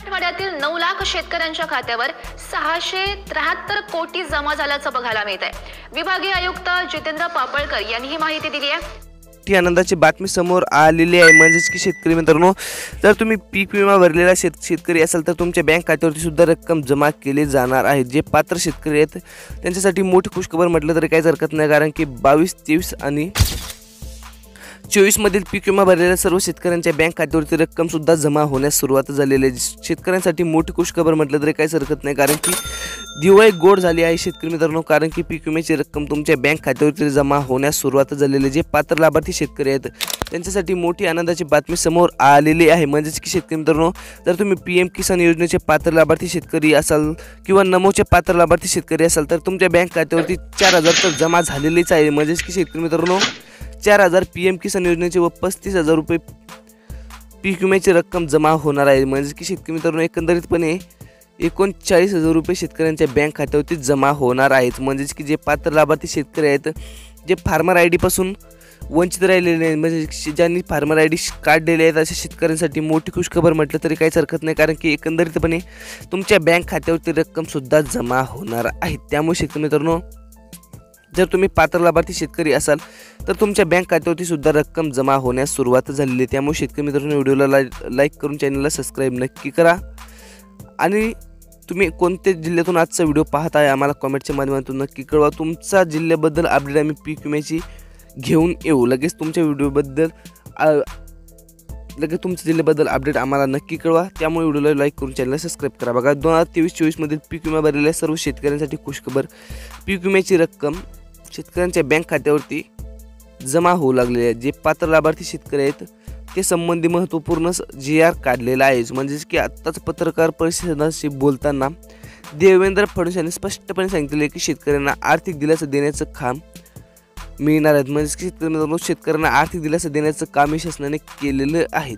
मराठवाड्यातील 9 लाख शेतकऱ्यांच्या खात्यावर 673 कोटी जमा झाल्याचं बघायला मिळत आहे। विभागीय आयुक्त जितेंद्र पापळकर यांनी ही माहिती दिली आहे। ती आनंदाची बातमी समोर आलेली आहे। म्हणजेच की शेतकरी मित्रांनो, जर तुम्ही पीक विमा भरलेला शेतकरी असाल तर तुमच्या बँक खात्यावरती सुद्धा रक्कम जमा केली जाणार आहे। जे पात्र शेतकरी आहेत त्यांच्यासाठी मोठी खुशखबर म्हटलं तरी काहीच हरकत नाही, कारण की 22, 23 आणि 24 मधील पीक विमा भरलेल्या सर्व शेतकऱ्यांच्या बँक खात्यावरती रक्कम सुद्धा जमा होण्यास सुरुवात झालेली आहे। शेतकऱ्यांसाठी मोठी खुशखबर म्हटलं तरी काहीच हरकत नाही, कारण की दिवाळी गोड झाली आहे शेतकरी मित्रांनो, कारण की पीक विम्याची रक्कम तुमच्या बँक खात्यावरती जमा होण्यास सुरुवात झालेली आहे। जे पात्र लाभार्थी शेतकरी आहेत त्यांच्यासाठी मोठी आनंदाची बातमी समोर आलेली आहे। म्हणजेच की शेतकरी मित्रांनो, जर तुम्ही PM किसान योजनेचे पात्र लाभार्थी शेतकरी असाल किंवा नमोचे पात्र लाभार्थी शेतकरी असाल तर तुमच्या बँक खात्यावरती 4000 तर जमा झालेलीच आहे। म्हणजेच की शेतकरी मित्रांनो, 4000 PM किसान योजनेचे व 35,000 रुपये पीक विम्याची रक्कम जमा होणार आहे। म्हणजे की शेतकरी मित्रांनो, एकंदरीतपणे 39,000 रुपये शेतकऱ्यांच्या बँक खात्यावरती जमा होणार आहेत। म्हणजेच की जे पात्र लाभार्थी शेतकरी आहेत जे फार्मर ID पासून वंचित राहिलेले आहेत, म्हणजे ज्यांनी फार्मर ID काढलेले आहेत अशा शेतकऱ्यांसाठी मोठी खुशखबर म्हटलं तरी काहीच हरकत नाही, कारण की एकंदरीतपणे तुमच्या बँक खात्यावरती रक्कम सुद्धा जमा होणार आहे। त्यामुळे शेतकरी मित्रांनो, जर तुम्ही पात्र लाभार्थी शेतकरी असाल तर तुमच्या बँक खात्यावरती सुद्धा रक्कम जमा होण्यास सुरुवात झालेली आहे। त्यामुळे शेतकरी मित्रांनो, व्हिडिओला लाईक करून चॅनलला सबस्क्राईब नक्की करा आणि तुम्ही कोणत्या जिल्ह्यातून आजचा व्हिडिओ पाहत आहे आम्हाला कमेंटच्या माध्यमातून नक्की कळवा। तुमचा जिल्ह्याबद्दल अपडेट आम्ही पीक विम्याची घेऊन येऊ लगेच तुमच्या व्हिडिओबद्दल तुमच्या जिल्ह्याबद्दल अपडेट आम्हाला नक्की कळवा। त्यामुळे व्हिडिओला लाईक करून चॅनलला सबस्क्राईब करा। बघा, 2023-24 मधील पीक विमा भरलेल्या सर्व शेतकऱ्यांसाठी खुशखबर, पीक विम्याची रक्कम शेतकऱ्यांच्या बँक खात्यावरती जमा होऊ लागलेली आहे। जे पात्र लाभार्थी शेतकरी आहेत ते संबंधी महत्त्वपूर्ण GR काढलेला आहे। म्हणजेच की आत्ताच पत्रकार परिषदेशी बोलताना देवेंद्र फडणवीस यांनी स्पष्टपणे सांगितले की शेतकऱ्यांना आर्थिक दिलासा देण्याचं काम मिळणार आहे। म्हणजे की शेतकऱ्यांना आर्थिक दिलासा देण्याचं काम शासनाने केलेलं आहे।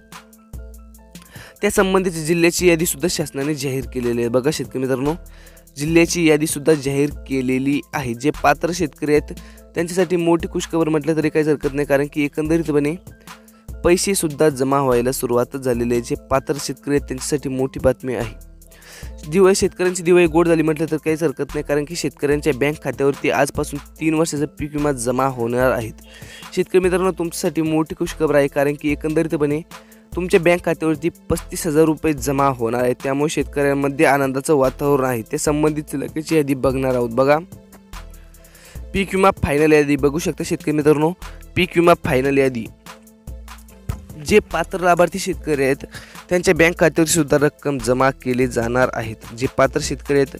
त्या संबंधित जिल्ह्याची यादी सुद्धा शासनाने जाहीर केलेली आहे। बघा शेतकरी मित्रांनो, जिल्ह्याची यादी सुद्धा जाहीर केलेली आहे। जे पात्र शेतकरी आहेत त्यांच्यासाठी मोठी खुशखबर म्हटलं तरी काहीच हरकत नाही, कारण की एकंदरीतपणे पैसे सुद्धा जमा व्हायला सुरुवात झालेली आहे। जे पात्र शेतकरी आहेत त्यांच्यासाठी मोठी बातमी आहे। शेतकऱ्यांची दिवाळी गोड झाली म्हटलं तर काहीच हरकत नाही, कारण की शेतकऱ्यांच्या बँक खात्यावरती आजपासून 3 वर्षाचा पीक विमा जमा होणार आहेत। शेतकरी मित्रांनो, तुमच्यासाठी मोठी खुशखबर आहे, कारण की एकंदरीतपणे तुमच्या बँक खात्यावरती 35,000 रुपये जमा होणार आहेत। त्यामुळे शेतकऱ्यांमध्ये आनंदाचं वातावरण आहे। त्या संबंधित लगेच यादी बघणार आहोत। बघा, पीक विमा फायनल यादी बघू शकता शेतकरी मित्रांनो। पीक विमा फायनल यादी, जे पात्र लाभार्थी शेतकरी आहेत त्यांच्या बँक खात्यावर सुद्धा रक्कम जमा केली जाणार आहेत। जे पात्र शेतकरी आहेत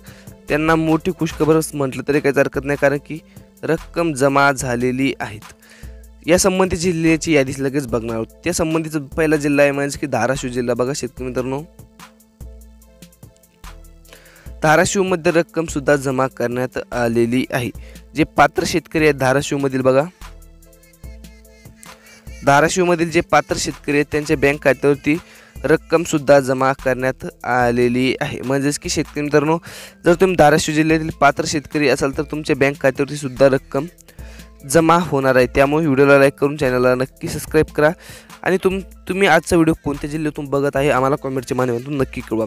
त्यांना मोठी खुशखबर म्हटलं तरी काही हरकत नाही, कारण की रक्कम जमा झालेली आहेत। या संबंधित जिल्ह्याची यादी लगेच बघणार आहोत। त्या संबंधित पहिला जिल्हा आहे म्हणजे की धाराशिव जिल्हा। बघा शेतकरी मित्रांनो, धाराशिवमध्ये रक्कम सुद्धा जमा करण्यात आलेली आहे। जे पात्र शेतकरी आहेत धाराशिवमधील, बघा धाराशिवमधील जे पात्र शेतकरी आहेत त्यांच्या बँक खात्यावरती रक्कम सुद्धा जमा करण्यात आलेली आहे। म्हणजेच की शेतकरी मित्रांनो, जर तुम्ही धाराशिव जिल्ह्यातील पात्र शेतकरी असाल तर तुमच्या बँक खात्यावरती सुद्धा रक्कम जमा होणार आहे। त्यामुळे व्हिडिओला लाईक करून चॅनलला नक्की सबस्क्राईब करा आणि तुम्ही आजचा व्हिडिओ कोणत्या जिल्ह्यातून बघत आहे आम्हाला कमेंटच्या माध्यमातून नक्की कळवा,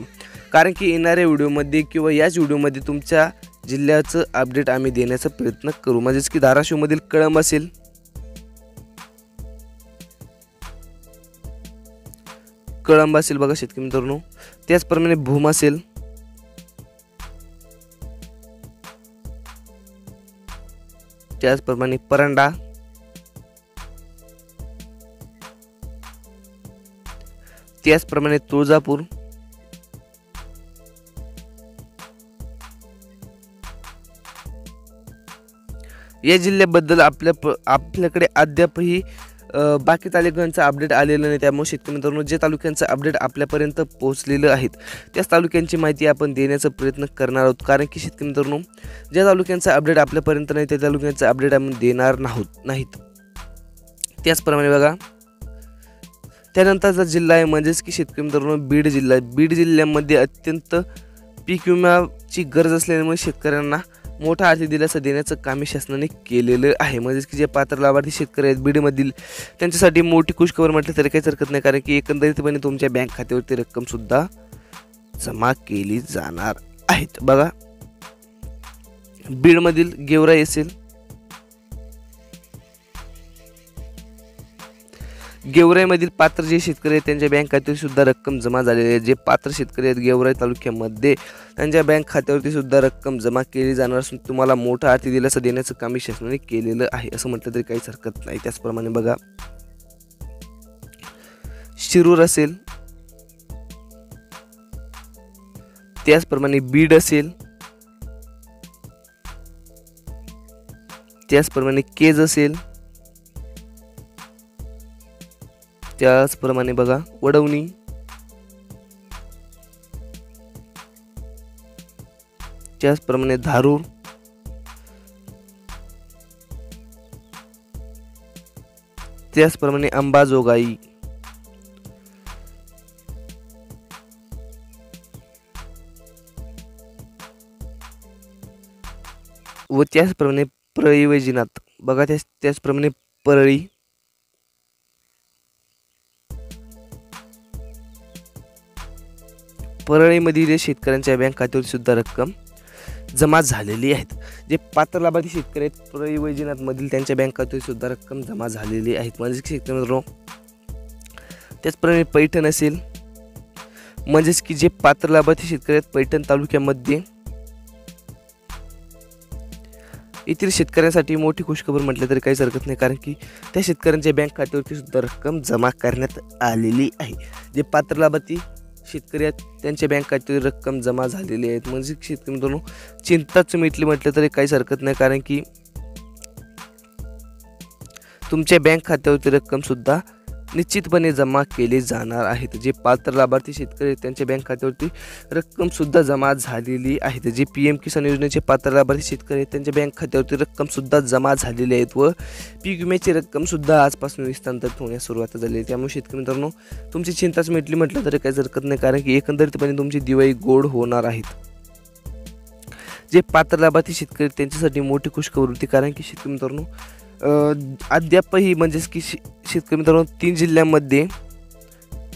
कारण की येणाऱ्या व्हिडिओमध्ये किंवा याच व्हिडिओमध्ये तुमच्या जिल्ह्याचं अपडेट आम्ही देण्याचा प्रयत्न करू। म्हणजेच की धाराशिवमधील कळंब असेल, बघा शेतकरी मित्रांनो, त्याचप्रमाणे भूम असेल, त्याचप्रमाणे परंडा, त्याचप्रमाणे तुळजापूर, या जिल्ह्याबद्दल आपल्याकडे अद्यापही बाकी तालुक्यांचं अपडेट आलेलं नाही। त्यामुळे शेतकरी मित्रांनो, जे तालुक्यांचं अपडेट आपल्यापर्यंत पोहोचलेलं आहेत त्याच तालुक्यांची माहिती आपण देण्याचा प्रयत्न करणार आहोत, कारण की शेतकरी मित्रांनो, ज्या तालुक्यांचं अपडेट आपल्यापर्यंत नाही त्या तालुक्यांचं अपडेट आपण देणार नाहीत। त्याचप्रमाणे बघा, त्यानंतरचा जिल्हा आहे म्हणजेच की शेतकरी मित्रांनो बीड जिल्हा। बीड जिल्ह्यामध्ये अत्यंत पीक विम्याची गरज असल्यामुळे शेतकऱ्यांना मोठा आर्थिक दिलासा देण्याचं काम शासनाने केलेलं आहे। म्हणजेच की जे पात्र लाभार्थी शेतकरी आहेत बीडमधील त्यांच्यासाठी मोठी खुशखबर म्हटलं तरी काहीच हरकत नाही, कारण की एकंदरीतपणे तुमच्या बँक खात्यावरती रक्कम सुद्धा जमा केली जाणार आहेत. बघा, बीडमधील गेवराई असेल, गेवराईमधील पात्र जे शेतकरी आहेत त्यांच्या बँक खात्यावर सुद्धा रक्कम जमा झालेली आहे. जे पात्र शेतकरी आहेत गेवराई तालुक्यामध्ये त्यांच्या बँक खात्यावरती सुद्धा रक्कम जमा केली जाणार असून तुम्हाला मोठा आर्थिक दिलासा देण्याचं काम शासनाने केलेलं आहे असं म्हटलं तरी काहीच हरकत नाही. त्याचप्रमाणे बघा, शिरूर असेल, त्याचप्रमाणे बीड असेल, त्याचप्रमाणे केज असेल, त्याचप्रमाणे बघा वडवणी, त्याचप्रमाणे धारूर, त्याचप्रमाणे अंबाजोगाई, व त्याचप्रमाणे परळी वैजनाथ. बघा, त्याचप्रमाणे परळी, परळीमधील शेतकऱ्यांच्या बँक खात्यावर सुद्धा रक्कम जमा झालेली आहेत. जे पात्र लाभार्थी शेतकरी आहेत परळी वैजनाथ मधील त्यांच्या बँक खात्यावर सुद्धा रक्कम जमा झालेली आहेत. म्हणजेच की शेतकऱ्यांनो, त्याचप्रमाणे पैठण असेल, म्हणजेच की जे पात्र लाभार्थी शेतकरी आहेत पैठण तालुक्यामध्ये, येथील शेतकऱ्यांसाठी मोठी खुशखबर म्हटलं तरी काहीच हरकत नाही, कारण की त्या शेतकऱ्यांच्या बँक खात्यावरती सुद्धा रक्कम जमा करण्यात आलेली आहे. जे पात्र लाभार्थी शेतकरी आहेत त्यांच्या बँक खात्यावर रक्कम जमा झालेली आहेत. म्हणजे शेतकरी मित्रांनो, चिंताच मिटली म्हटलं तरी काहीच हरकत नाही, कारण की तुमच्या बँक खात्यावरती रक्कम सुद्धा निश्चितपणे जमा केले जाणार आहेत. जे पात्र लाभार्थी शेतकरी आहेत त्यांच्या बँक खात्यावरती रक्कम सुद्धा जमा झालेली आहे. जे PM किसान योजनेचे पात्र लाभार्थी शेतकरी आहेत त्यांच्या बँक खात्यावरती रक्कम सुद्धा जमा झालेली आहेत व पीक विम्याची रक्कम सुद्धा आजपासून हस्तांतरित होण्यास सुरुवात झाली आहे. त्यामुळे शेतकरी मित्रांनो, तुमची चिंताच मिटली म्हटलं तरी काहीच हरकत नाही, कारण की एकंदरीतपणे तुमची दिवाळी गोड होणार आहेत. जे पात्र लाभार्थी शेतकरी त्यांच्यासाठी मोठी खुशखबर होती, कारण की शेतकरी मित्रांनो अद्यापही म्हणजेच की शेतकरी मित्रांनो 3 जिल्ह्यांमध्ये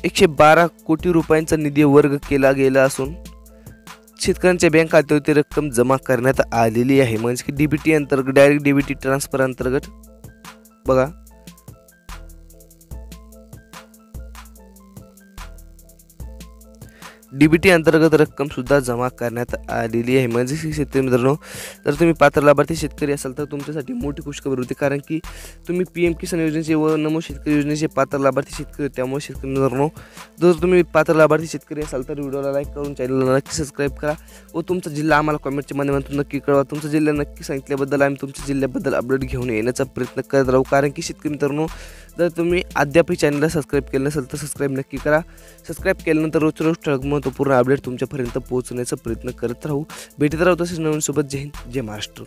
112 कोटी रुपयांचा निधी वर्ग केला गेला असून शेतकऱ्यांच्या बँक खात्यावरती रक्कम जमा करण्यात आलेली आहे. म्हणजे की DBT अंतर्गत, डायरेक्ट DBT ट्रान्सफर अंतर्गत बघा, DBT अंतर्गत रक्कम सुद्धा जमा करण्यात आलेली आहे. म्हणजे शेतकरी मित्रांनो, जर तुम्ही पात्र लाभार्थी शेतकरी असाल तर तुमच्यासाठी मोठी खुशखबर होती, कारण की तुम्ही PM किसान योजनेचे व नमो शेतकरी योजनेचे पात्र लाभार्थी शेतकरी. त्यामुळे शेतकरी मित्रांनो, जर तुम्ही पात्र लाभार्थी शेतकरी असाल तर व्हिडिओला लाईक करून चॅनलला नक्की सबस्क्राईब करा व तुमचा जिल्हा आम्हाला कमेंटच्या माध्यमातून नक्की कळवा. तुमचा जिल्हा नक्की सांगितल्याबद्दल आम्ही तुमच्या जिल्ह्याबद्दल अपडेट घेऊन येण्याचा प्रयत्न करत राहू. कारण की शेतकरी मित्रांनो, जर तुम्ही अद्यापही चॅनलला सबस्क्राईब केलं नसेल तर सबस्क्राईब नक्की करा. सबस्क्राईब केल्यानंतर रोज ठळक महत्त्वपूर्ण अपडेट तुमच्यापर्यंत पोहोचण्याचा प्रयत्न करत राहू. भेटत राहू तसेच नवीन सोबत. जय हिंद, जय महाराष्ट्र.